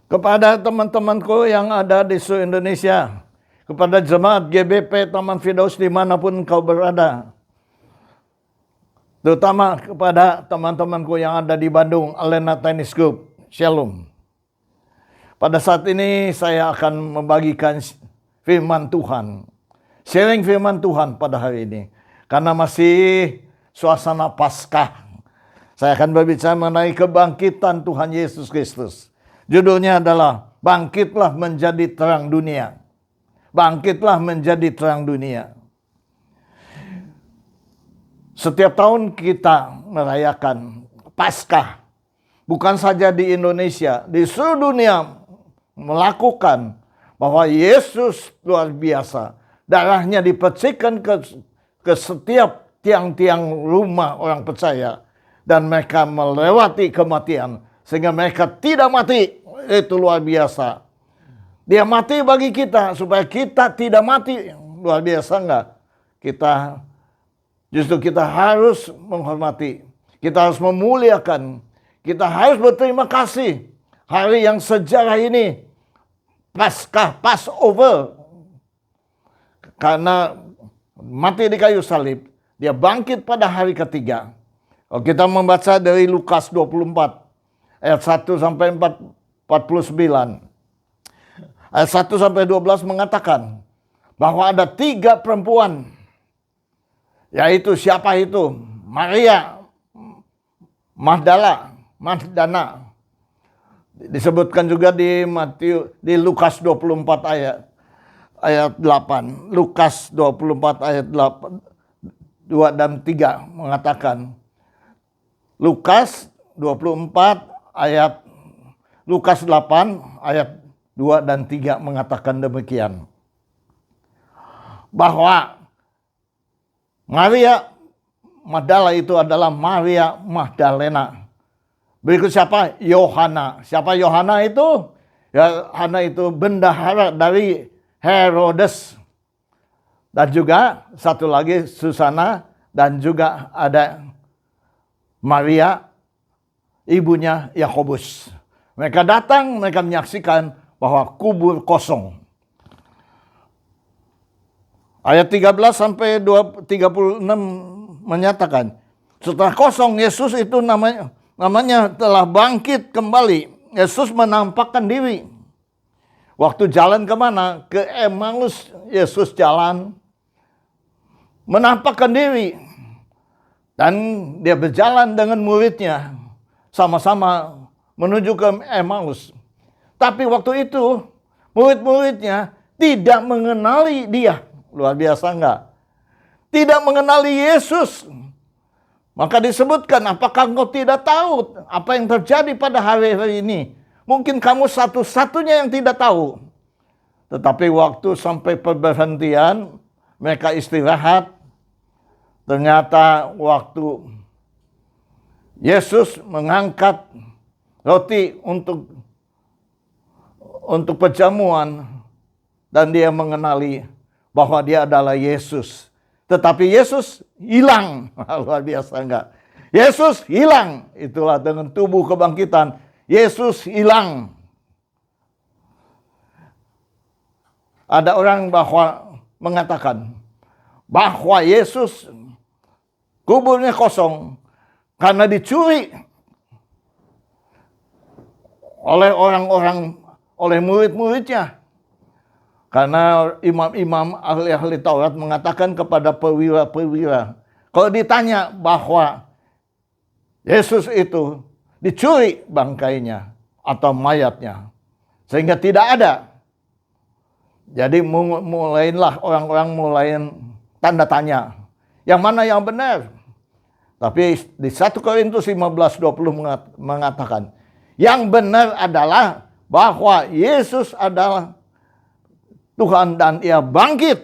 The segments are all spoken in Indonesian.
Kepada teman-temanku yang ada di seluruh Indonesia, kepada jemaat GBP Taman Firdaus dimanapun kau berada, terutama kepada teman-temanku yang ada di Bandung, Alena Tennis Group, Shalom. Pada saat ini saya akan membagikan firman Tuhan, sharing firman Tuhan pada hari ini. Karena masih suasana Paskah, saya akan berbicara mengenai kebangkitan Tuhan Yesus Kristus. Judulnya adalah Bangkitlah Menjadi Terang Dunia. Bangkitlah menjadi terang dunia. Setiap tahun kita merayakan Paskah. Bukan saja di Indonesia, di seluruh dunia melakukan bahwa Yesus luar biasa. Darahnya dipercikan ke setiap tiang-tiang rumah orang percaya. Dan mereka melewati kematian. Sehingga mereka tidak mati. Itu luar biasa. Dia mati bagi kita supaya kita tidak mati. Luar biasa enggak? Justru kita harus menghormati. Kita harus memuliakan. Kita harus berterima kasih. Hari yang sejarah ini. Paskah, Passover. Karena mati di kayu salib. Dia bangkit pada hari ketiga. Kalau kita membaca dari Lukas 24. Ayat 1 sampai 49. Ayat 1 sampai 12 mengatakan bahwa ada 3 perempuan. Yaitu siapa itu? Maria Magdala, disebutkan juga di Lukas 24 ayat 8. Lukas 24 ayat 8, 2 dan 3 mengatakan. Lukas 24 ayat Lukas 8 ayat 2 dan 3 mengatakan demikian. Bahwa Maria Magdala itu adalah Maria Magdalena. Berikut siapa? Yohana. Siapa Yohana itu? Yohana itu bendahara dari Herodes. Dan juga satu lagi Susana. Dan juga ada Maria, ibunya Yakobus. Mereka datang, mereka menyaksikan bahwa kubur kosong. Ayat 13 sampai 36 menyatakan, setelah kosong Yesus itu namanya telah bangkit kembali. Yesus menampakkan diri. Waktu jalan kemana? Ke Emmaus. Yesus jalan menampakkan diri. Dan dia berjalan dengan muridnya. Sama-sama menuju ke Emmaus. Tapi waktu itu murid-muridnya tidak mengenali dia. Luar biasa enggak? Tidak mengenali Yesus. Maka disebutkan, apakah engkau tidak tahu apa yang terjadi pada hari-hari ini? Mungkin kamu satu-satunya yang tidak tahu. Tetapi waktu sampai perberhentian, mereka istirahat. Ternyata waktu Yesus mengangkat roti untuk perjamuan dan dia mengenali bahwa dia adalah Yesus. Tetapi Yesus hilang. Luar biasa enggak? Yesus hilang. Itulah dengan tubuh kebangkitan. Yesus hilang. Ada orang mengatakan bahwa Yesus kuburnya kosong karena dicuri oleh orang-orang, oleh murid-muridnya. Karena imam-imam ahli-ahli Taurat mengatakan kepada perwira-perwira, kalau ditanya bahwa Yesus itu dicuri bangkainya atau mayatnya, sehingga tidak ada. Jadi mulailah orang-orang mulai tanda tanya, yang mana yang benar? Tapi di 1 Korintus 15:20 mengatakan, yang benar adalah bahwa Yesus adalah Tuhan dan ia bangkit.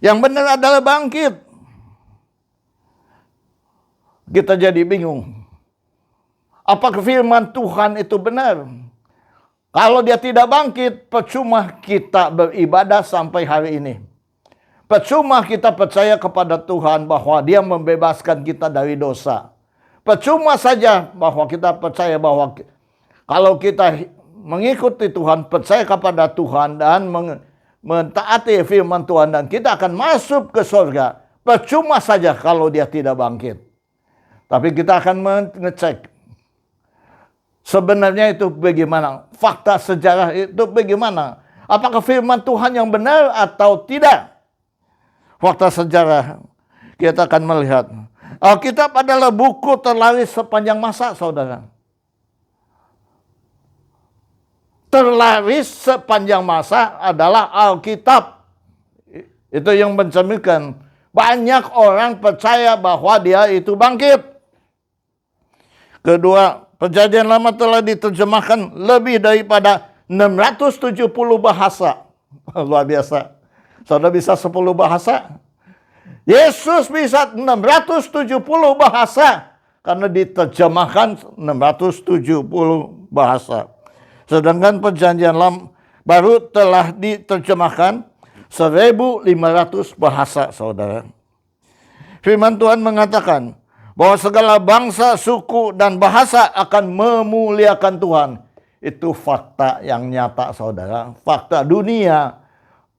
Yang benar adalah bangkit. Kita jadi bingung. Apakah firman Tuhan itu benar? Kalau dia tidak bangkit, percuma kita beribadah sampai hari ini. Percuma kita percaya kepada Tuhan bahwa dia membebaskan kita dari dosa. Percuma saja bahwa kita percaya bahwa kalau kita mengikuti Tuhan, percaya kepada Tuhan, dan mentaati firman Tuhan, dan kita akan masuk ke surga. Percuma saja kalau dia tidak bangkit. Tapi kita akan mengecek sebenarnya itu bagaimana, fakta sejarah itu bagaimana, apakah firman Tuhan yang benar atau tidak. Fakta sejarah kita akan melihat Alkitab adalah buku terlaris sepanjang masa, saudara. Terlaris sepanjang masa adalah Alkitab. Itu yang mencerminkan banyak orang percaya bahwa dia itu bangkit. Kedua, Perjanjian Lama telah diterjemahkan lebih daripada 670 bahasa. Luar biasa. Saudara bisa 10 bahasa? Yesus bisa 670 bahasa karena diterjemahkan 670 bahasa. Sedangkan Perjanjian Lama baru telah diterjemahkan 1.500 bahasa, saudara. Firman Tuhan mengatakan bahwa segala bangsa, suku, dan bahasa akan memuliakan Tuhan. Itu fakta yang nyata, saudara. Fakta dunia.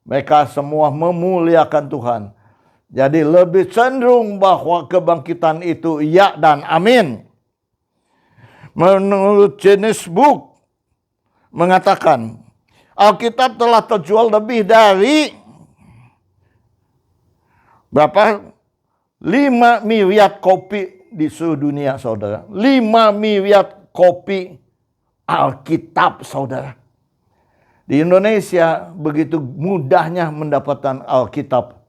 Mereka semua memuliakan Tuhan. Jadi lebih cenderung bahwa kebangkitan itu ya dan amin. Menurut Guinness Book mengatakan Alkitab telah terjual lebih dari berapa? 5 miliar kopi di seluruh dunia, saudara. 5 miliar kopi Alkitab, saudara. Di Indonesia begitu mudahnya mendapatkan Alkitab.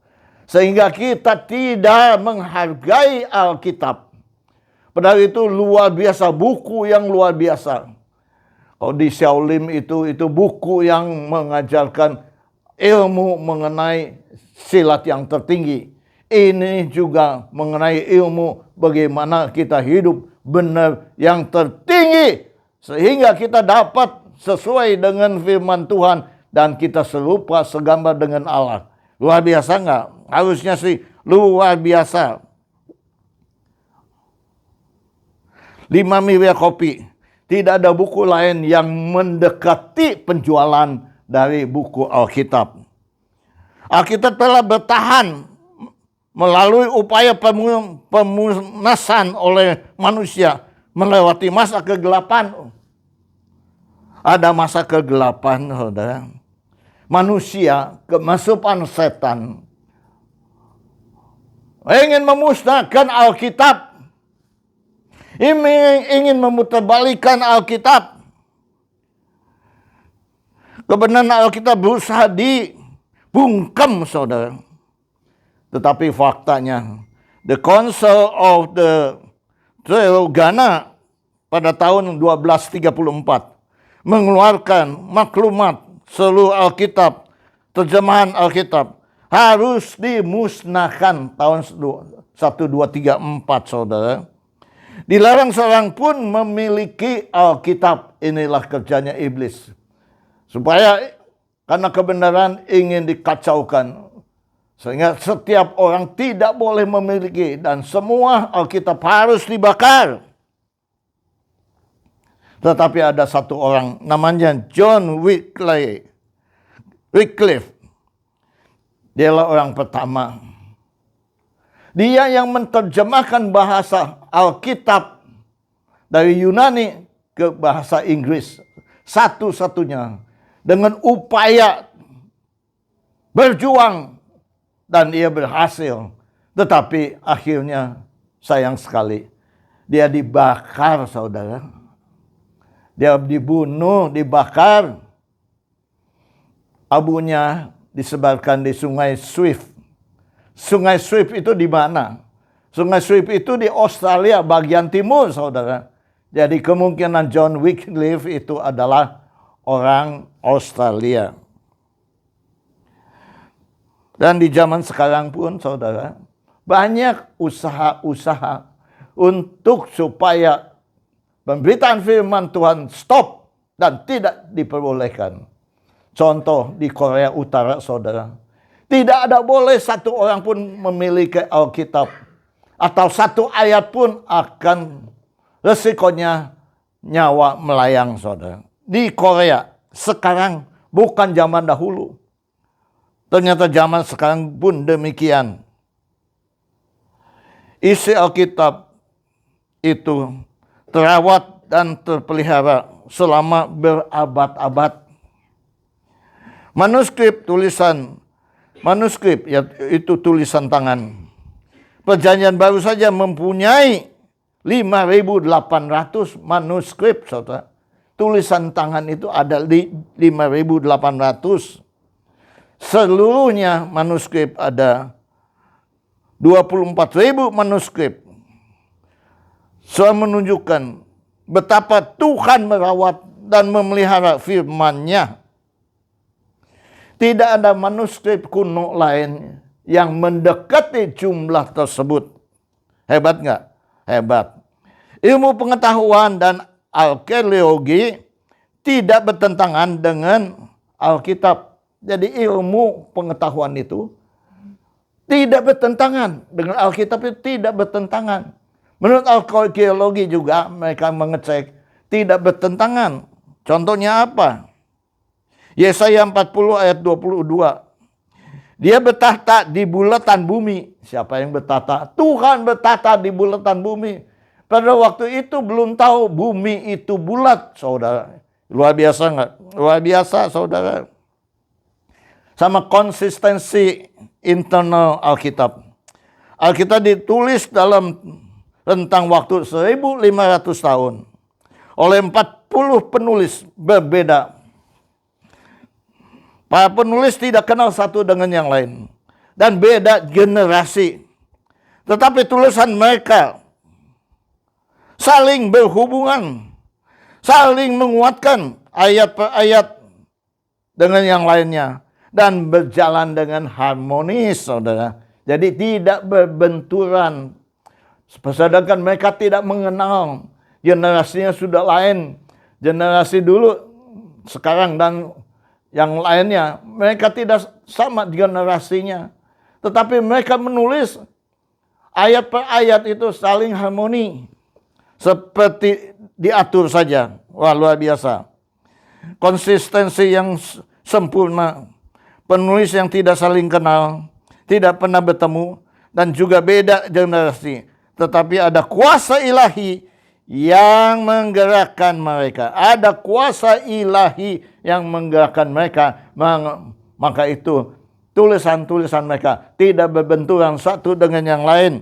Sehingga kita tidak menghargai Alkitab. Padahal itu luar biasa, buku yang luar biasa. Kalau di Shaolin itu buku yang mengajarkan ilmu mengenai silat yang tertinggi. Ini juga mengenai ilmu bagaimana kita hidup benar yang tertinggi. Sehingga kita dapat sesuai dengan firman Tuhan dan kita serupa segambar dengan Allah. Luar biasa enggak? Harusnya sih luar biasa. 5 miliar kopi. Tidak ada buku lain yang mendekati penjualan dari buku Alkitab. Alkitab telah bertahan melalui upaya pemunasan oleh manusia melewati masa kegelapan. Ada masa kegelapan, saudara. Manusia kemasukan setan ingin memusnahkan Alkitab, ingin memutarbalikkan Alkitab. Kebenaran Alkitab berusaha dibungkam, saudara. Tetapi faktanya, the Council of the Theologiana pada tahun 1234 mengeluarkan maklumat seluruh Alkitab, terjemahan Alkitab harus dimusnahkan tahun 1234, saudara. Dilarang seorang pun memiliki Alkitab. Inilah kerjanya iblis. Supaya karena kebenaran ingin dikacaukan. Sehingga setiap orang tidak boleh memiliki. Dan semua Alkitab harus dibakar. Tetapi ada satu orang namanya John Wycliffe. Dialah orang pertama. Dia yang menerjemahkan bahasa Alkitab dari Yunani ke bahasa Inggris. Satu-satunya. Dengan upaya berjuang. Dan ia berhasil. Tetapi akhirnya sayang sekali. Dia dibakar, saudara. Dia dibunuh, dibakar. Abunya disebarkan di Sungai Swift. Sungai Swift itu di mana? Sungai Swift itu di Australia bagian timur, saudara. Jadi kemungkinan John Wycliffe itu adalah orang Australia. Dan di zaman sekarang pun, saudara, banyak usaha-usaha untuk supaya pemberitaan firman Tuhan stop dan tidak diperbolehkan. Contoh di Korea Utara, saudara. Tidak ada boleh satu orang pun memiliki Alkitab. Atau satu ayat pun akan resikonya nyawa melayang, saudara. di Korea sekarang bukan zaman dahulu. Ternyata zaman sekarang pun demikian. Isi Alkitab itu terawat dan terpelihara selama berabad-abad. Manuskrip yaitu tulisan tangan. Perjanjian baru saja mempunyai 5.800 manuskrip, saudara. Tulisan tangan itu ada di 5.800. Seluruhnya manuskrip ada 24.000 manuskrip. Saya menunjukkan betapa Tuhan merawat dan memelihara firman-Nya. Tidak ada manuskrip kuno lain yang mendekati jumlah tersebut. Hebat nggak? Hebat. Ilmu pengetahuan dan arkeologi tidak bertentangan dengan Alkitab. Jadi ilmu pengetahuan itu tidak bertentangan dengan Alkitab, itu tidak bertentangan. Menurut arkeologi juga mereka mengecek tidak bertentangan. Contohnya apa? Yesaya 40 ayat 22. Dia bertahta di bulatan bumi. Siapa yang bertahta? Tuhan bertahta di bulatan bumi. Pada waktu itu belum tahu bumi itu bulat, saudara. Luar biasa nggak? Luar biasa, saudara. Sama konsistensi internal Alkitab. Alkitab ditulis dalam rentang waktu 1.500 tahun. Oleh 40 penulis berbeda. Para penulis tidak kenal satu dengan yang lain. Dan beda generasi. Tetapi tulisan mereka saling berhubungan. Saling menguatkan ayat per ayat dengan yang lainnya. Dan berjalan dengan harmonis, saudara. Jadi tidak berbenturan. Sedangkan mereka tidak mengenal. Generasinya sudah lain. Generasi dulu, sekarang, dan yang lainnya, mereka tidak sama generasinya. Tetapi mereka menulis ayat per ayat itu saling harmoni. Seperti diatur saja. Wah, luar biasa. Konsistensi yang sempurna. Penulis yang tidak saling kenal. Tidak pernah bertemu. Dan juga beda generasi. Tetapi ada kuasa ilahi yang menggerakkan mereka. Ada kuasa ilahi yang menggerakkan mereka. Maka itu tulisan-tulisan mereka tidak berbenturan satu dengan yang lain.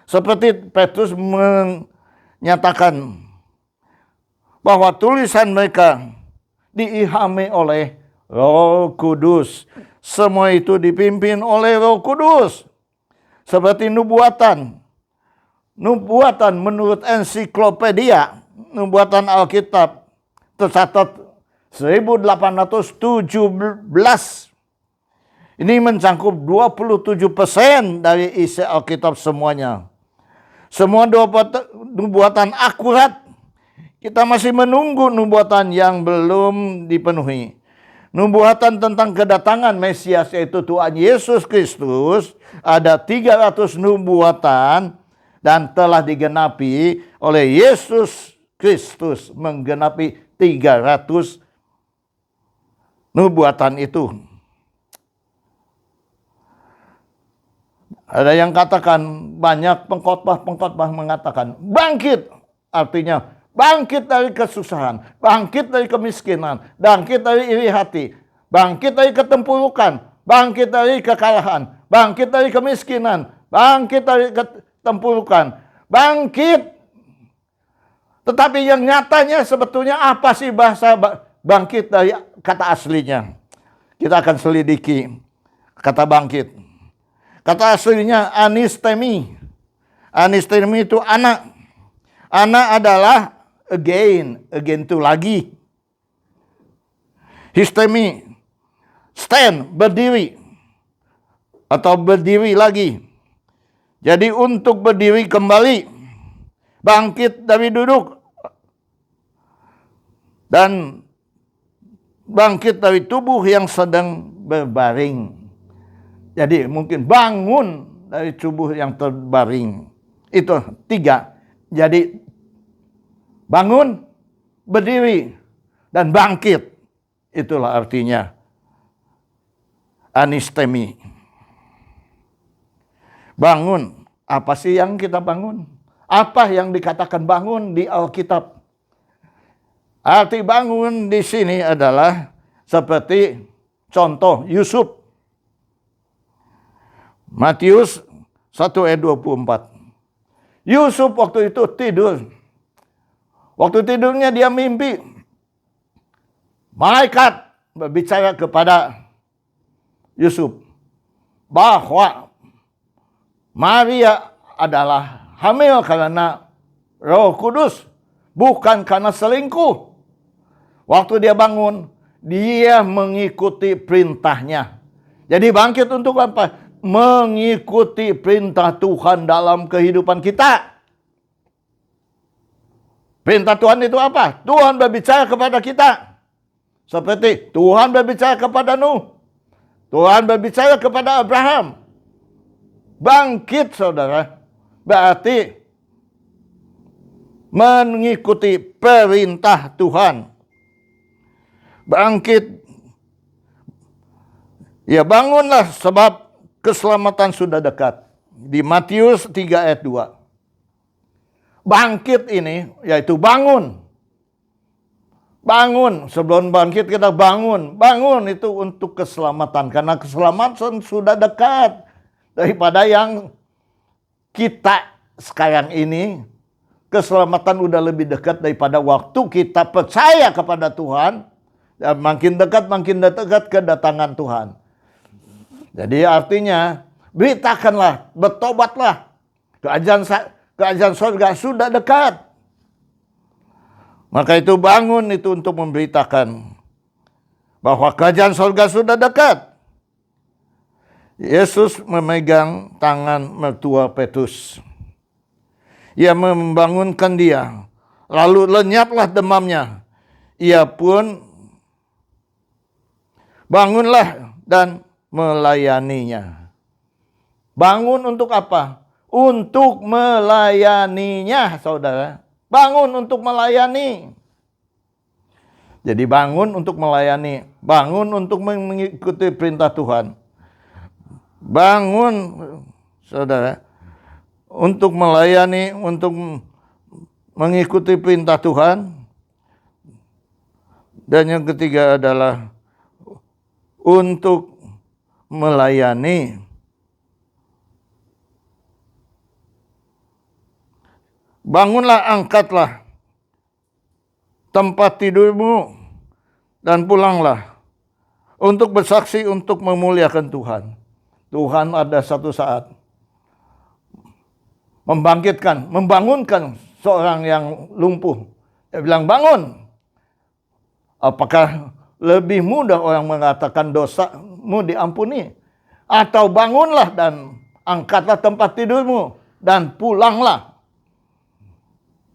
Seperti Petrus menyatakan bahwa tulisan mereka diilhami oleh Roh Kudus. Semua itu dipimpin oleh Roh Kudus. Seperti nubuatan. Nubuatan menurut ensiklopedia, nubuatan Alkitab tercatat 1817. Ini mencakup 27% dari isi Alkitab semuanya. Semua nubuatan akurat. Kita masih menunggu nubuatan yang belum dipenuhi. Nubuatan tentang kedatangan Mesias, yaitu Tuhan Yesus Kristus, ada 300 nubuatan. Dan telah digenapi oleh Yesus Kristus, menggenapi 300 nubuatan itu. Ada yang katakan, banyak pengkhotbah mengatakan, bangkit. Artinya, bangkit dari kesusahan, bangkit dari kemiskinan, bangkit dari iri hati, bangkit dari ketempurukan, bangkit dari kekalahan, bangkit dari kemiskinan, bangkit dari tempurukan, bangkit. Tetapi yang nyatanya sebetulnya apa sih bahasa bangkit dari kata aslinya? Kita akan selidiki kata bangkit. Kata aslinya anistemi. Anistemi itu anak. Anak adalah again itu lagi. Histemi, stand, berdiri. Atau berdiri lagi. Jadi untuk berdiri kembali, bangkit dari duduk, dan bangkit dari tubuh yang sedang berbaring. Jadi mungkin bangun dari tubuh yang terbaring. Itu 3. Jadi bangun, berdiri, dan bangkit. Itulah artinya anistemi. Bangun. Apa sih yang kita bangun? Apa yang dikatakan bangun di Alkitab? Arti bangun di sini adalah seperti contoh Yusuf. Matius 1 ayat 24. Yusuf waktu itu tidur. Waktu tidurnya dia mimpi. Malaikat berbicara kepada Yusuf bahwa Maria adalah hamil karena Roh Kudus, bukan karena selingkuh. Waktu dia bangun, dia mengikuti perintahnya. Jadi bangkit untuk apa? Mengikuti perintah Tuhan dalam kehidupan kita. Perintah Tuhan itu apa? Tuhan berbicara kepada kita. Seperti Tuhan berbicara kepada Nuh. Tuhan berbicara kepada Abraham. Bangkit, saudara. Berarti mengikuti perintah Tuhan. Bangkit. Ya, bangunlah sebab keselamatan sudah dekat. Di Matius 3 ayat 2. Bangkit ini yaitu bangun. Bangun, sebelum bangkit kita bangun. Bangun itu untuk keselamatan. Karena keselamatan sudah dekat. Daripada yang kita sekarang ini, keselamatan udah lebih dekat daripada waktu kita percaya kepada Tuhan. Dan makin dekat kedatangan Tuhan. Jadi artinya, beritakanlah, bertobatlah. Kerajaan surga sudah dekat. Maka itu bangun itu untuk memberitakan bahwa kerajaan surga sudah dekat. Yesus memegang tangan mertua Petrus. Ia membangunkan dia. Lalu lenyaplah demamnya. Ia pun bangunlah dan melayaninya. Bangun untuk apa? Untuk melayaninya, saudara. Bangun untuk melayani. Jadi bangun untuk melayani. Bangun untuk mengikuti perintah Tuhan. Bangun, saudara, untuk melayani, untuk mengikuti perintah Tuhan. Dan yang ketiga adalah untuk melayani. Bangunlah, angkatlah tempat tidurmu dan pulanglah untuk bersaksi, untuk memuliakan Tuhan. Tuhan ada satu saat membangunkan seorang yang lumpuh. Dia bilang, bangun. Apakah lebih mudah orang mengatakan dosamu diampuni? Atau bangunlah dan angkatlah tempat tidurmu dan pulanglah.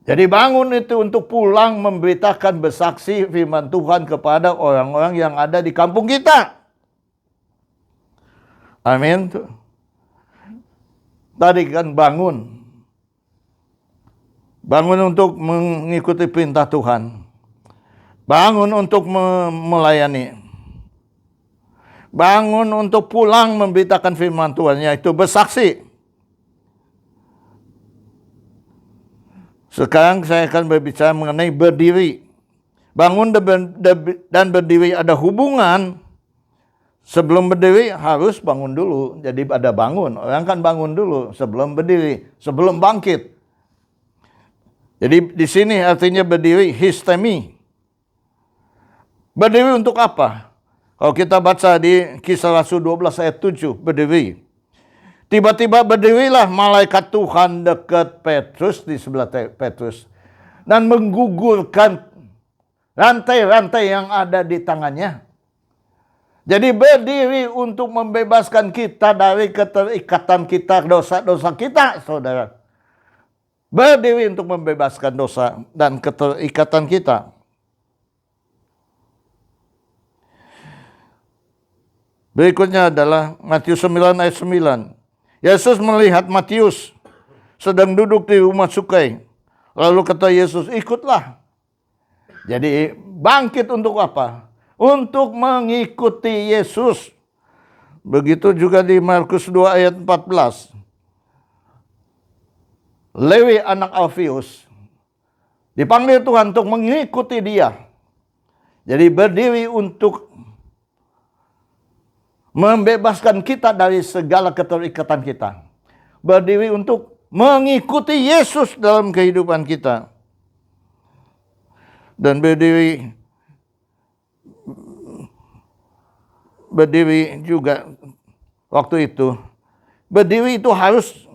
Jadi bangun itu untuk pulang memberitakan, bersaksi firman Tuhan kepada orang-orang yang ada di kampung kita. Amin. Tadi kan bangun. Bangun untuk mengikuti perintah Tuhan. Bangun untuk melayani. Bangun untuk pulang memberitakan firman Tuhan, yaitu bersaksi. Sekarang saya akan berbicara mengenai berdiri. Bangun dan berdiri ada hubungan. Sebelum berdiri harus bangun dulu. Jadi ada bangun. Orang kan bangun dulu sebelum berdiri, sebelum bangkit. Jadi di sini artinya berdiri, histemi. Berdiri untuk apa? Kalau kita baca di Kisah Rasul 12 ayat 7, berdiri. Tiba-tiba berdirilah malaikat Tuhan dekat Petrus, di sebelah Petrus. Dan menggugurkan rantai-rantai yang ada di tangannya. Jadi berdiri untuk membebaskan kita dari keterikatan kita, dosa-dosa kita, saudara. Berdiri untuk membebaskan dosa dan keterikatan kita. Berikutnya adalah Matius 9 ayat 9. Yesus melihat Matius sedang duduk di rumah cukai. Lalu kata Yesus, ikutlah. Jadi bangkit untuk apa? Untuk mengikuti Yesus. Begitu juga di Markus 2 ayat 14. Lewi anak Alfius dipanggil Tuhan untuk mengikuti dia. Jadi berdiri untuk membebaskan kita dari segala keterikatan kita. Berdiri untuk mengikuti Yesus dalam kehidupan kita. Dan berdiri juga waktu itu. Berdiri itu harus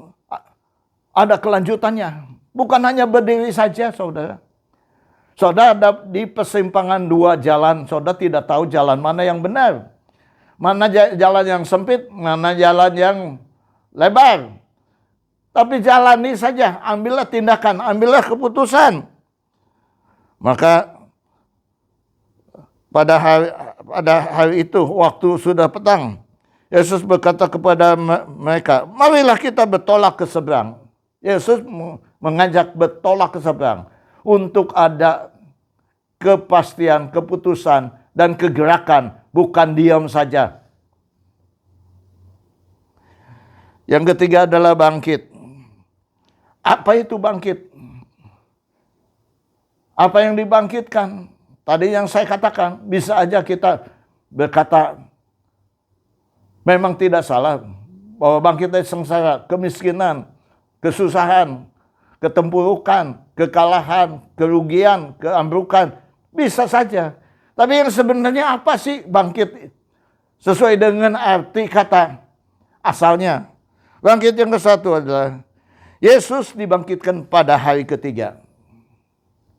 ada kelanjutannya. Bukan hanya berdiri saja, saudara. Saudara ada di persimpangan dua jalan. Saudara tidak tahu jalan mana yang benar. Mana jalan yang sempit, mana jalan yang lebar. Tapi jalani saja. Ambillah tindakan, ambillah keputusan. Maka pada hari itu, waktu sudah petang, Yesus berkata kepada mereka, marilah kita bertolak ke seberang. Yesus mengajak bertolak ke seberang untuk ada kepastian, keputusan, dan kegerakan, bukan diam saja. Yang ketiga adalah bangkit. Apa itu bangkit? Apa yang dibangkitkan? Tadi yang saya katakan, bisa aja kita berkata, memang tidak salah bahwa bangkit dari sengsara, kemiskinan, kesusahan, ketempurukan, kekalahan, kerugian, keambrukan. Bisa saja. Tapi yang sebenarnya apa sih bangkit? Sesuai dengan arti kata asalnya. Bangkit yang ke-1 adalah Yesus dibangkitkan pada hari ketiga.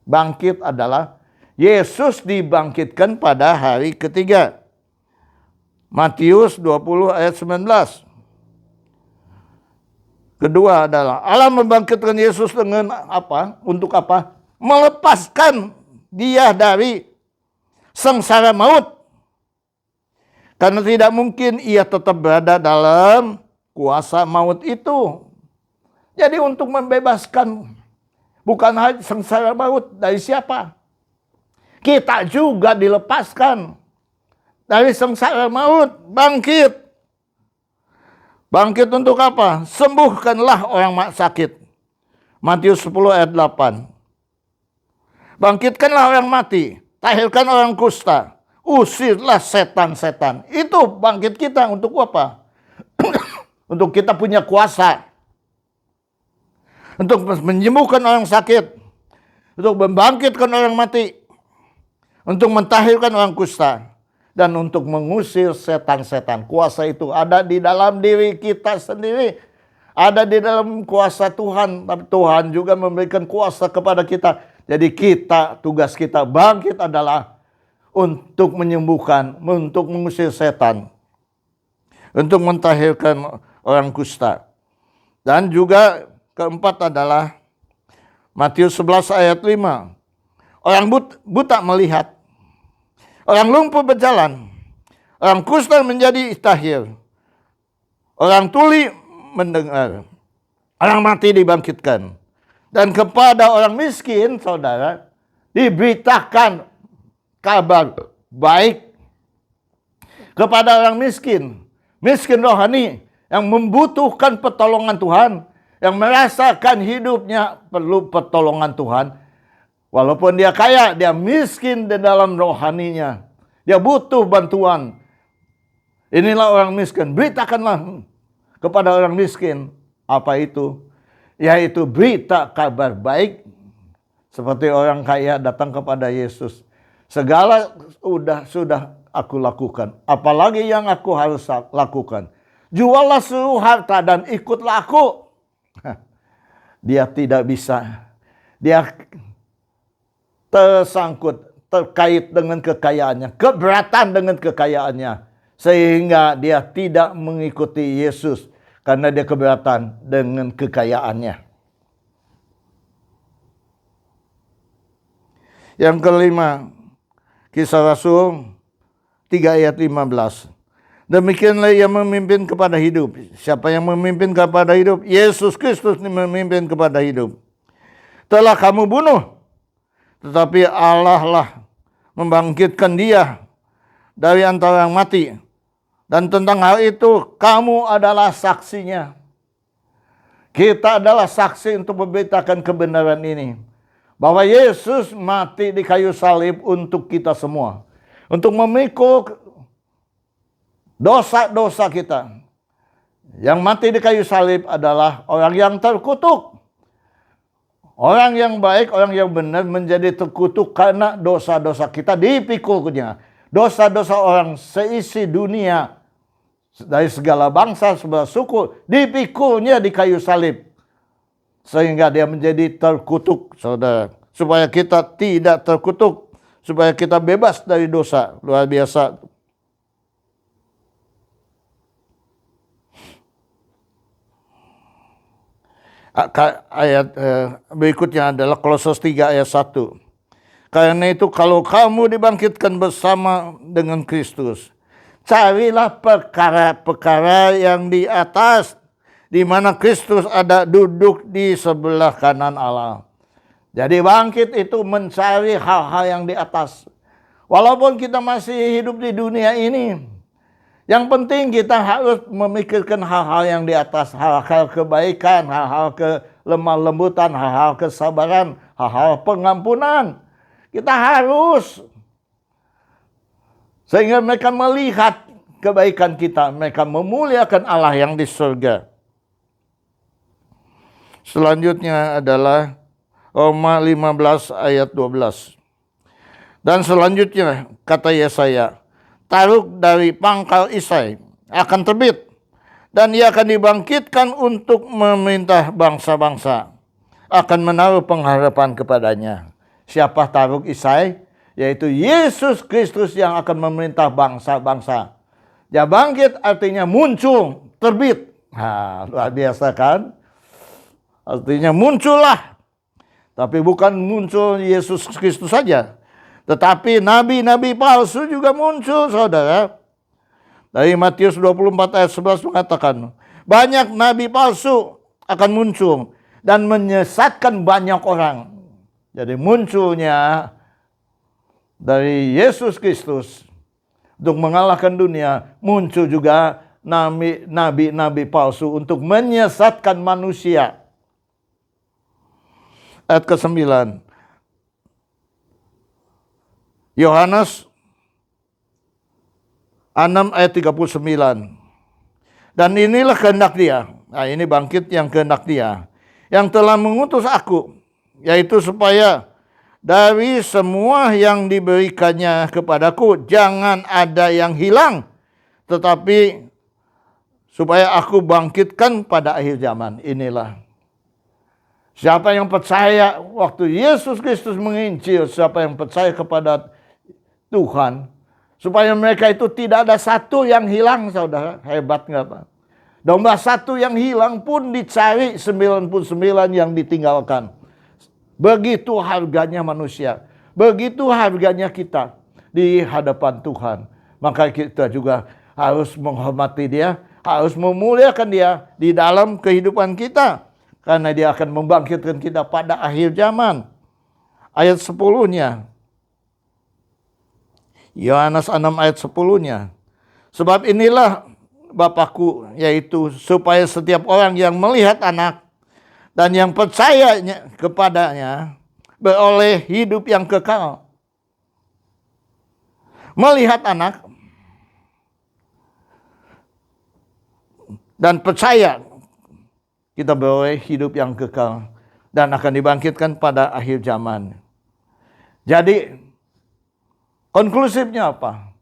Bangkit adalah Yesus dibangkitkan pada hari ketiga. Matius 20 ayat 19. Kedua adalah Allah membangkitkan Yesus dengan apa? Untuk apa? Melepaskan dia dari sengsara maut. Karena tidak mungkin ia tetap berada dalam kuasa maut itu. Jadi untuk membebaskan bukan hanya sengsara maut dari siapa? Kita juga dilepaskan dari sengsara maut, bangkit. Bangkit untuk apa? Sembuhkanlah orang sakit. Matius 10 ayat 8. Bangkitkanlah orang mati. Tahirkan orang kusta. Usirlah setan-setan. Itu bangkit kita untuk apa? Untuk kita punya kuasa. Untuk menyembuhkan orang sakit. Untuk membangkitkan orang mati. Untuk mentahirkan orang kusta. Dan untuk mengusir setan-setan. Kuasa itu ada di dalam diri kita sendiri. Ada di dalam kuasa Tuhan. Tapi Tuhan juga memberikan kuasa kepada kita. Jadi kita, tugas kita bangkit adalah untuk menyembuhkan, untuk mengusir setan. Untuk mentahirkan orang kusta. Dan juga keempat adalah Matius 11 ayat 5. Orang buta melihat. Orang lumpuh berjalan. Orang kusta menjadi tahir. Orang tuli mendengar. Orang mati dibangkitkan. Dan kepada orang miskin, saudara, diberitakan kabar baik. Kepada orang miskin. Miskin rohani yang membutuhkan pertolongan Tuhan. Yang merasakan hidupnya perlu pertolongan Tuhan. Walaupun dia kaya, dia miskin di dalam rohaninya. Dia butuh bantuan. Inilah orang miskin. Beritakanlah kepada orang miskin. Apa itu? Yaitu berita kabar baik. Seperti orang kaya datang kepada Yesus. Segala sudah aku lakukan. Apalagi yang aku harus lakukan. Juallah seluruh harta dan ikutlah aku. Dia tidak bisa. Dia tersangkut, terkait dengan kekayaannya, keberatan dengan kekayaannya, sehingga dia tidak mengikuti Yesus karena dia keberatan dengan kekayaannya. Yang kelima, Kisah Rasul 3 ayat 15. Demikianlah yang memimpin kepada hidup. Siapa yang memimpin kepada hidup? Yesus Kristus memimpin kepada hidup. Telah kamu bunuh, tetapi Allah lah membangkitkan dia dari antara yang mati. Dan tentang hal itu, kamu adalah saksinya. Kita adalah saksi untuk memberitakan kebenaran ini. Bahwa Yesus mati di kayu salib untuk kita semua. Untuk memikul dosa-dosa kita. Yang mati di kayu salib adalah orang yang terkutuk. Orang yang baik, orang yang benar menjadi terkutuk karena dosa-dosa kita dipikulnya. Dosa-dosa orang seisi dunia dari segala bangsa, segala suku dipikulnya di kayu salib. Sehingga dia menjadi terkutuk, saudara. Supaya kita tidak terkutuk. Supaya kita bebas dari dosa. Luar biasa. Ayat berikutnya adalah Kolose 3 ayat 1. Karena itu kalau kamu dibangkitkan bersama dengan Kristus, carilah perkara-perkara yang di atas, di mana Kristus ada duduk di sebelah kanan Allah. Jadi bangkit itu mencari hal-hal yang di atas. Walaupun kita masih hidup di dunia ini, yang penting kita harus memikirkan hal-hal yang di atas, hal-hal kebaikan, hal-hal kelemah lembutan, hal-hal kesabaran, hal-hal pengampunan. Kita harus, sehingga mereka melihat kebaikan kita, mereka memuliakan Allah yang di surga. Selanjutnya adalah Roma 15 ayat 12. Dan selanjutnya kata Yesaya, Taruk dari pangkal Isai akan terbit, dan ia akan dibangkitkan untuk memerintah bangsa-bangsa, akan menaruh pengharapan kepadanya. Siapa Taruk Isai? Yaitu Yesus Kristus yang akan memerintah bangsa-bangsa. Ya, bangkit artinya muncul, terbit. Nah, luar biasa kan? Artinya muncullah. Tapi bukan muncul Yesus Kristus saja. Tetapi nabi-nabi palsu juga muncul, saudara. Dari Matius 24 ayat 11 mengatakan, banyak nabi palsu akan muncul dan menyesatkan banyak orang. Jadi munculnya dari Yesus Kristus untuk mengalahkan dunia, muncul juga nabi-nabi palsu untuk menyesatkan manusia. Ayat ke-9. Yohanes 6 ayat 39. Dan inilah kehendak dia. Nah, ini bangkit yang kehendak dia. Yang telah mengutus aku. Yaitu supaya dari semua yang diberikannya kepadaku, jangan ada yang hilang. Tetapi supaya aku bangkitkan pada akhir zaman. Inilah. Siapa yang percaya waktu Yesus Kristus menginjil, siapa yang percaya kepada Tuhan, supaya mereka itu tidak ada satu yang hilang, saudara. Hebat nggak Pak? Domba satu yang hilang pun dicari 99 yang ditinggalkan. Begitu harganya manusia. Begitu harganya kita di hadapan Tuhan. Maka kita juga harus menghormati dia, harus memuliakan dia di dalam kehidupan kita. Karena dia akan membangkitkan kita pada akhir zaman. Ayat 10-nya. Yohanes 6 ayat 10-nya. Sebab inilah Bapakku, yaitu supaya setiap orang yang melihat anak dan yang percaya kepadanya beroleh hidup yang kekal. Melihat anak dan percaya, kita beroleh hidup yang kekal dan akan dibangkitkan pada akhir zaman. Jadi konklusifnya apa?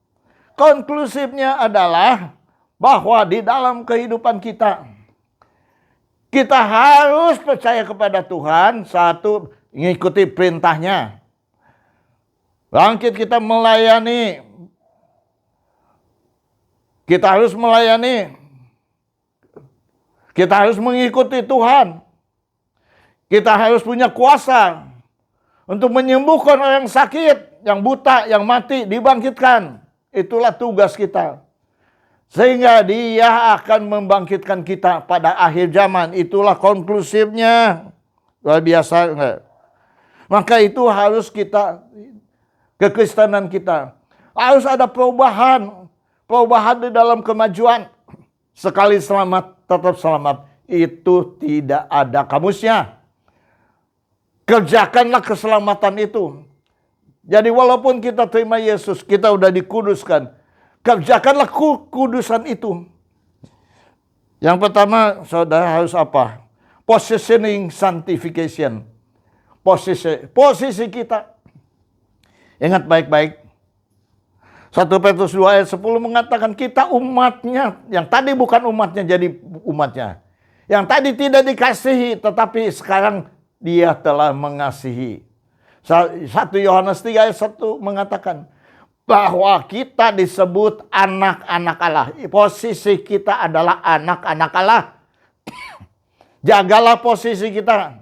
Konklusifnya adalah bahwa di dalam kehidupan kita, kita harus percaya kepada Tuhan. Satu, mengikuti perintahnya. Bangkit kita melayani. Kita harus melayani. Kita harus mengikuti Tuhan. Kita harus punya kuasa untuk menyembuhkan orang sakit, yang buta, yang mati, dibangkitkan. Itulah tugas kita. Sehingga dia akan membangkitkan kita pada akhir zaman. Itulah konklusifnya. Luar biasa enggak? Maka itu harus kita kekristenan kita. Harus ada perubahan. Perubahan di dalam kemajuan. Sekali selamat, tetap selamat. Itu tidak ada kamusnya. Kerjakanlah keselamatan itu. Jadi walaupun kita terima Yesus, kita udah dikuduskan. Kerjakanlah kudusan itu. Yang pertama, saudara harus apa? Positioning sanctification. Posisi kita. Ingat baik-baik. 1 Petrus 2 ayat 10 mengatakan kita umatnya. Yang tadi bukan umatnya jadi umatnya. Yang tadi tidak dikasihi, tetapi sekarang dia telah mengasihi. 1 Yohanes 3 ayat 1 mengatakan bahwa kita disebut anak-anak Allah. Posisi kita adalah anak-anak Allah. Jagalah posisi kita.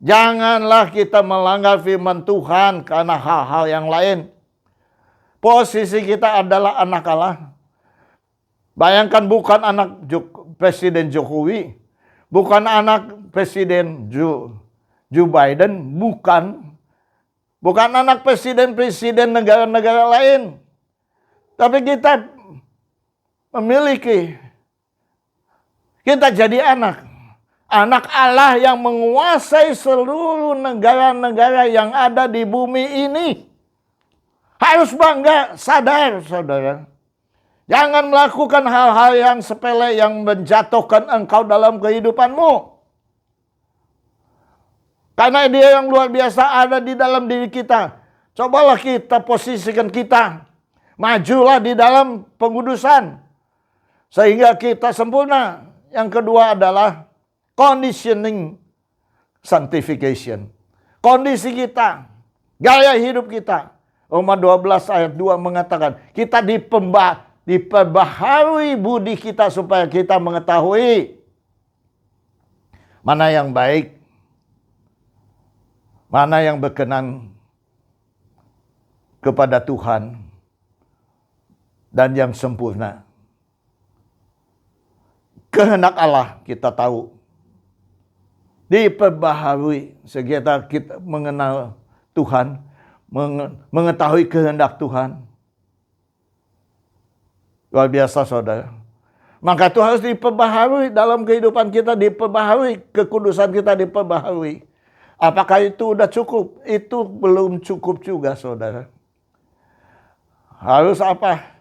Janganlah kita melanggar firman Tuhan karena hal-hal yang lain. Posisi kita adalah anak Allah. Bayangkan bukan anak Presiden Jokowi. Bukan anak Presiden Joe Biden. Bukan anak presiden-presiden negara-negara lain. Tapi kita memiliki. Kita jadi anak. Anak Allah yang menguasai seluruh negara-negara yang ada di bumi ini. Harus bangga, sadar saudara. Jangan melakukan hal-hal yang sepele yang menjatuhkan engkau dalam kehidupanmu. Karena dia yang luar biasa ada di dalam diri kita. Cobalah kita posisikan kita. Majulah di dalam pengudusan. Sehingga kita sempurna. Yang kedua adalah conditioning sanctification. Kondisi kita. Gaya hidup kita. Roma 12 ayat 2 mengatakan. Kita diperbaharui budi kita supaya kita mengetahui. Mana yang baik. Mana yang berkenan kepada Tuhan dan yang sempurna. Kehendak Allah kita tahu. Diperbaharui sehingga kita mengenal Tuhan, mengetahui kehendak Tuhan. Luar biasa saudara. Maka itu harus diperbaharui dalam kehidupan kita, diperbaharui, kekudusan kita diperbaharui. Apakah itu udah cukup? Itu belum cukup juga, saudara. Harus apa?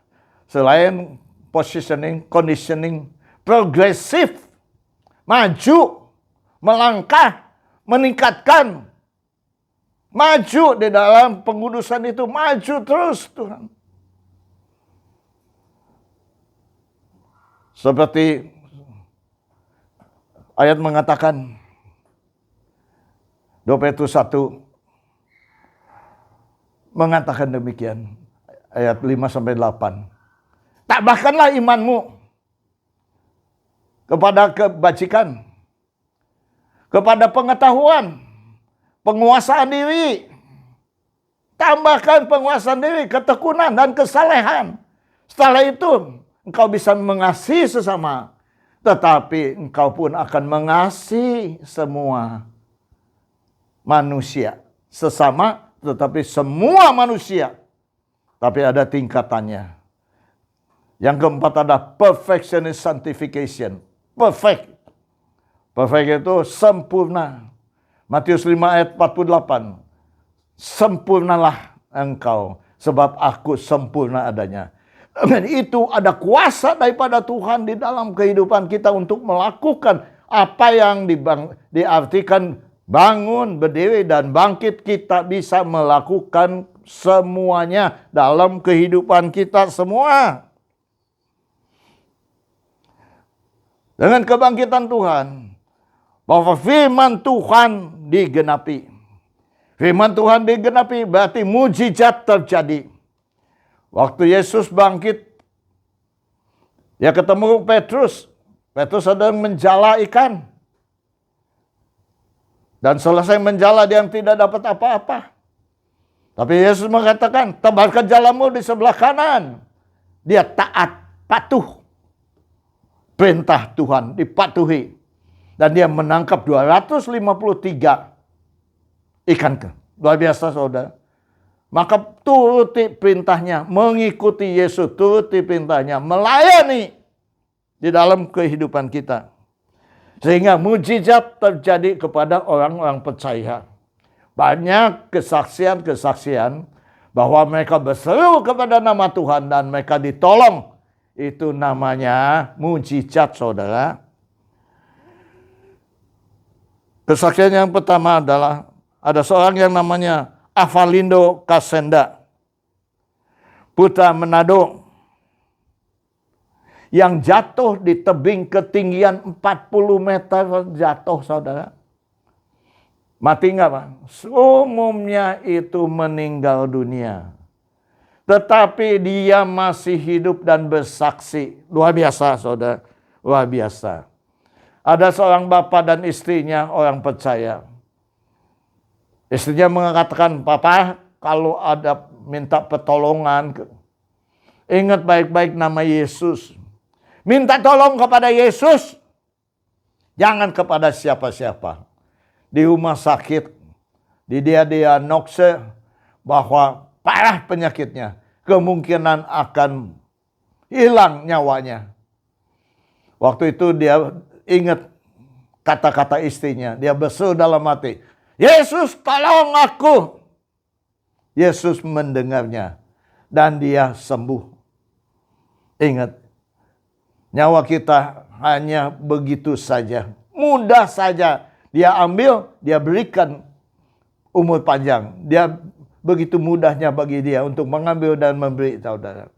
Selain positioning, conditioning, progresif, maju, melangkah, meningkatkan, maju di dalam pengudusan itu, maju terus Tuhan. Seperti ayat mengatakan, 2 Petrus 1 mengatakan demikian. Ayat 5-8. Tambahkanlah imanmu kepada kebajikan, kepada pengetahuan, penguasaan diri. Tambahkan penguasaan diri, ketekunan dan kesalehan. Setelah itu engkau bisa mengasihi sesama. Tetapi engkau pun akan mengasihi semua manusia. Sesama, tetapi semua manusia. Tapi ada tingkatannya. Yang keempat ada perfectionist sanctification. Perfect. Perfect itu sempurna. Matius 5 ayat 48. Sempurnalah engkau, sebab aku sempurna adanya. Dan itu ada kuasa daripada Tuhan di dalam kehidupan kita untuk melakukan apa yang diartikan bangun, berdiri, dan bangkit. Kita bisa melakukan semuanya dalam kehidupan kita semua. Dengan kebangkitan Tuhan, bahwa firman Tuhan digenapi. Firman Tuhan digenapi berarti mujizat terjadi. Waktu Yesus bangkit, dia ketemu Petrus. Petrus sedang menjala ikan. Dan selesai menjala dia tidak dapat apa-apa. Tapi Yesus mengatakan, tebarkan jalamu di sebelah kanan. Dia taat, patuh. Perintah Tuhan dipatuhi. Dan dia menangkap 253 ikan. Luar biasa saudara. Maka turuti perintahnya, mengikuti Yesus, turuti perintahnya, melayani di dalam kehidupan kita. Sehingga mujizat terjadi kepada orang-orang percaya. Banyak kesaksian-kesaksian bahwa mereka berseru kepada nama Tuhan dan mereka ditolong. Itu namanya mujizat, saudara. Kesaksian yang pertama adalah ada seorang yang namanya Avalindo Kasenda, putra Manado, yang jatuh di tebing ketinggian 40 meter, jatuh, saudara. Mati enggak, Pak? Umumnya itu meninggal dunia. Tetapi dia masih hidup dan bersaksi. Luar biasa, saudara. Luar biasa. Ada seorang bapak dan istrinya orang percaya. Istrinya mengatakan, "Papa, kalau ada minta pertolongan, ingat baik-baik nama Yesus. Minta tolong kepada Yesus. Jangan kepada siapa-siapa." Di rumah sakit, dia diagnosis bahwa parah penyakitnya. Kemungkinan akan hilang nyawanya. Waktu itu dia ingat kata-kata istrinya. Dia berseru dalam hati, "Yesus, tolong aku." Yesus mendengarnya dan dia sembuh. Ingat, nyawa kita hanya begitu saja. Mudah saja dia ambil, dia berikan umur panjang. Dia begitu mudahnya bagi dia untuk mengambil dan memberi, saudara.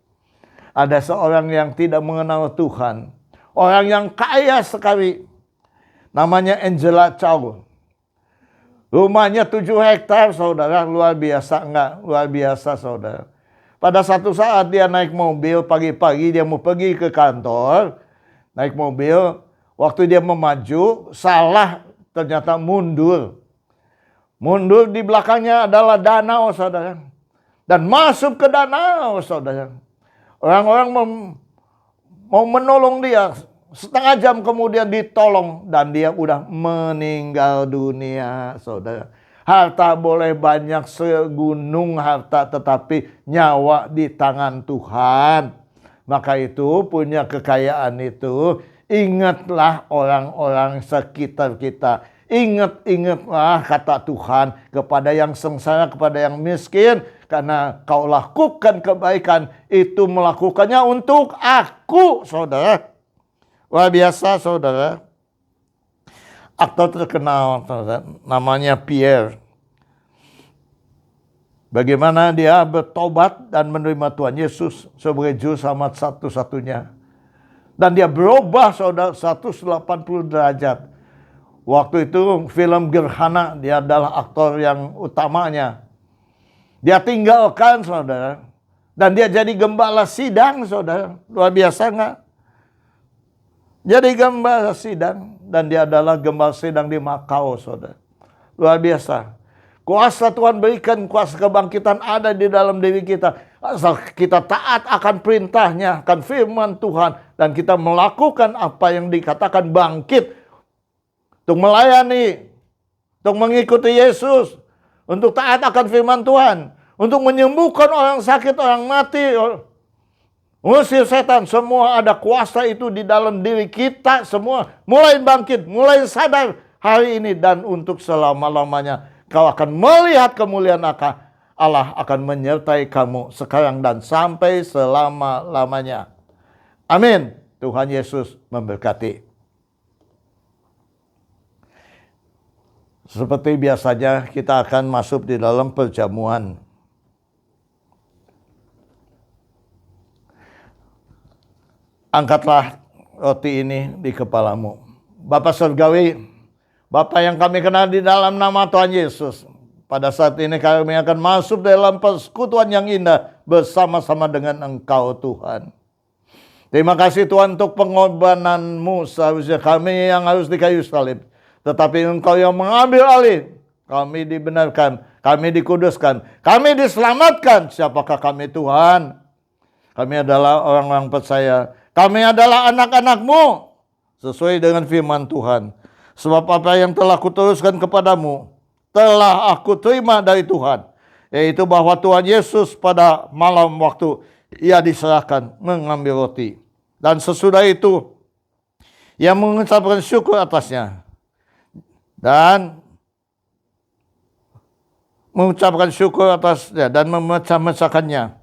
Ada seorang yang tidak mengenal Tuhan. Orang yang kaya sekali. Namanya Angela Chow. Rumahnya 7 hektar, saudara. Luar biasa enggak? Luar biasa, saudara. Pada satu saat dia naik mobil pagi-pagi, dia mau pergi ke kantor. Naik mobil, waktu dia memaju, salah, ternyata mundur. Mundur, di belakangnya adalah danau, saudara. Dan masuk ke danau, saudara. Orang-orang mau menolong dia. Setengah jam kemudian ditolong dan dia udah meninggal dunia, saudara. Harta boleh banyak segunung harta, tetapi nyawa di tangan Tuhan. Maka itu punya kekayaan itu, ingatlah orang-orang sekitar kita. Ingatlah kata Tuhan kepada yang sengsara, kepada yang miskin. Karena kau lakukan kebaikan, itu melakukannya untuk aku, saudara. Luar biasa, saudara. Aktor terkenal, saudara, namanya Pierre. Bagaimana dia bertobat dan menerima Tuhan Yesus sebagai juru selamat satu-satunya. Dan dia berubah, saudara, 180 derajat. Waktu itu film Gerhana, dia adalah aktor yang utamanya. Dia tinggalkan, saudara. Dan dia jadi gembala sidang, saudara. Luar biasa enggak? Jadi gembala sidang. Dan dia adalah gembala sidang di Makau, saudara. Luar biasa. Kuasa Tuhan berikan, kuasa kebangkitan ada di dalam diri kita. Asal kita taat akan perintahnya, akan firman Tuhan. Dan kita melakukan apa yang dikatakan bangkit. Untuk melayani. Untuk mengikuti Yesus. Untuk taat akan firman Tuhan. Untuk menyembuhkan orang sakit, orang mati. Mengusir setan. Semua ada kuasa itu di dalam diri kita. Semua mulai bangkit. Mulai sadar hari ini. Dan untuk selama-lamanya. Kau akan melihat kemuliaan Allah akan menyertai kamu sekarang dan sampai selama-lamanya. Amin. Tuhan Yesus memberkati. Seperti biasanya kita akan masuk di dalam perjamuan. Angkatlah roti ini di kepalamu. Bapa Surgawi, Bapa yang kami kenal di dalam nama Tuhan Yesus. Pada saat ini kami akan masuk dalam persekutuan yang indah bersama-sama dengan Engkau, Tuhan. Terima kasih Tuhan untuk pengorbanan-Mu. Seharusnya kami yang harus di kayu salib. Tetapi Engkau yang mengambil alih. Kami dibenarkan, kami dikuduskan, kami diselamatkan. Siapakah kami, Tuhan? Kami adalah orang-orang percaya. Kami adalah anak-anak-Mu. Sesuai dengan firman Tuhan. Sebab apa yang telah kuteruskan kepadamu, telah aku terima dari Tuhan. yaitu bahwa Tuhan Yesus pada malam waktu ia diserahkan mengambil roti. Dan sesudah itu ia mengucapkan syukur atasnya. Dan mengucapkan syukur atasnya dan memecah-mecahkannya.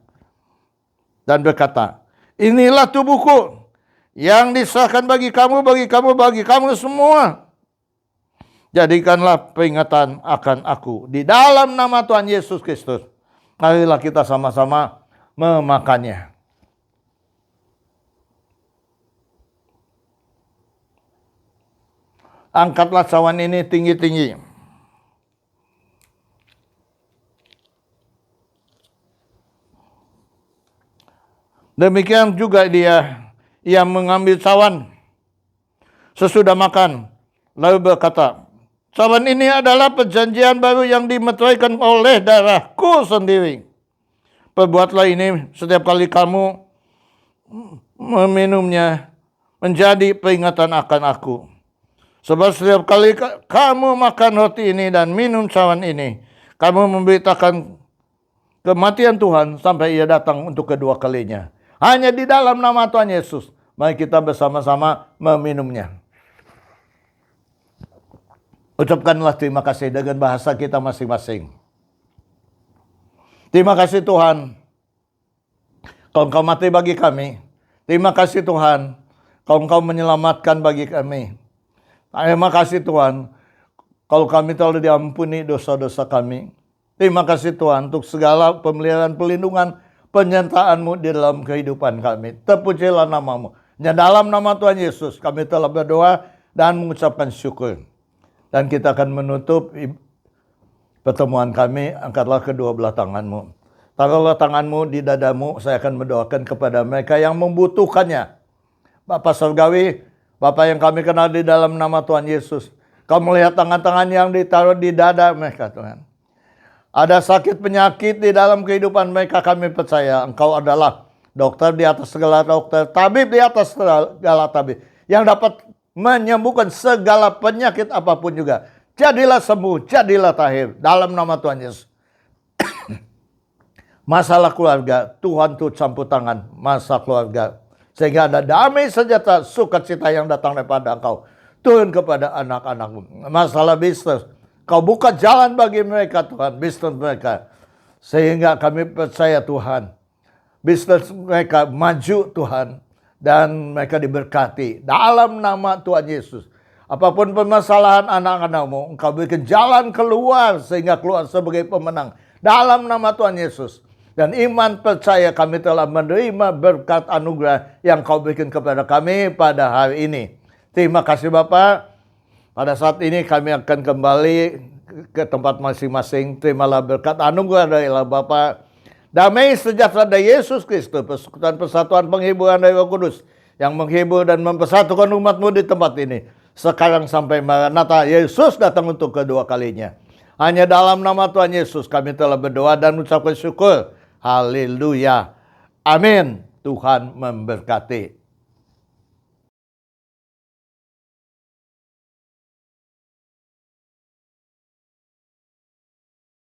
Dan berkata, inilah tubuhku yang diserahkan bagi kamu semua. Jadikanlah peringatan akan aku. Di dalam nama Tuhan Yesus Kristus. Marilah kita sama-sama memakannya. Angkatlah cawan ini tinggi-tinggi. Demikian juga ia mengambil cawan sesudah makan, lalu berkata, cawan ini adalah perjanjian baru yang dimeteraikan oleh darahku sendiri. Perbuatlah ini setiap kali kamu meminumnya menjadi peringatan akan aku. Sebab setiap kali kamu makan roti ini dan minum cawan ini, kamu memberitakan kematian Tuhan sampai ia datang untuk kedua kalinya. Hanya di dalam nama Tuhan Yesus, mari kita bersama-sama meminumnya. Ucapkanlah terima kasih dengan bahasa kita masing-masing. Terima kasih Tuhan, Engkau mati bagi kami. Terima kasih Tuhan, Engkau menyelamatkan bagi kami. Terima kasih Tuhan, kalau kami telah diampuni dosa-dosa kami. Terima kasih Tuhan untuk segala pemeliharaan perlindungan penyertaan-Mu di dalam kehidupan kami. Terpujilah nama-Mu. Dan dalam nama Tuhan Yesus kami telah berdoa dan mengucapkan syukur. Dan kita akan menutup pertemuan kami. Angkatlah kedua belah tangan-Mu. Taruhlah tangan-Mu di dadamu. Saya akan mendoakan kepada mereka yang membutuhkannya. Bapa Surgawi, Bapa yang kami kenal di dalam nama Tuhan Yesus. Kau melihat tangan-tangan yang ditaruh di dada mereka Tuhan. Ada sakit penyakit di dalam kehidupan mereka, kami percaya Engkau adalah dokter di atas segala dokter, tabib di atas segala tabib, yang dapat menyembuhkan segala penyakit apapun juga. Jadilah sembuh, jadilah tahir dalam nama Tuhan Yesus. Masalah keluarga, Tuhan tuh campur tangan masalah keluarga. Sehingga ada damai sejahtera, sukacita yang datang daripada Engkau. Turun kepada anak-anak-Mu. Masalah bisnis, Kau buka jalan bagi mereka Tuhan, bisnis mereka. Sehingga kami percaya Tuhan, bisnis mereka maju Tuhan. Dan mereka diberkati dalam nama Tuhan Yesus. Apapun permasalahan anak-anak-Mu, Engkau berikan jalan keluar sehingga keluar sebagai pemenang. Dalam nama Tuhan Yesus. Dan iman percaya kami telah menerima berkat anugerah yang Kau berikan kepada kami pada hari ini. Terima kasih Bapak. Pada saat ini kami akan kembali ke tempat masing-masing. Terimalah berkat anugerah dari Allah Bapa. Damai sejahtera dari Yesus Kristus. Persekutuan persatuan penghiburan dari Roh Kudus. Yang menghibur dan mempersatukan umat-Mu di tempat ini. Sekarang sampai Maranatha, Yesus datang untuk kedua kalinya. Hanya dalam nama Tuhan Yesus kami telah berdoa dan mengucapkan syukur. Haleluya. Amin. Tuhan memberkati.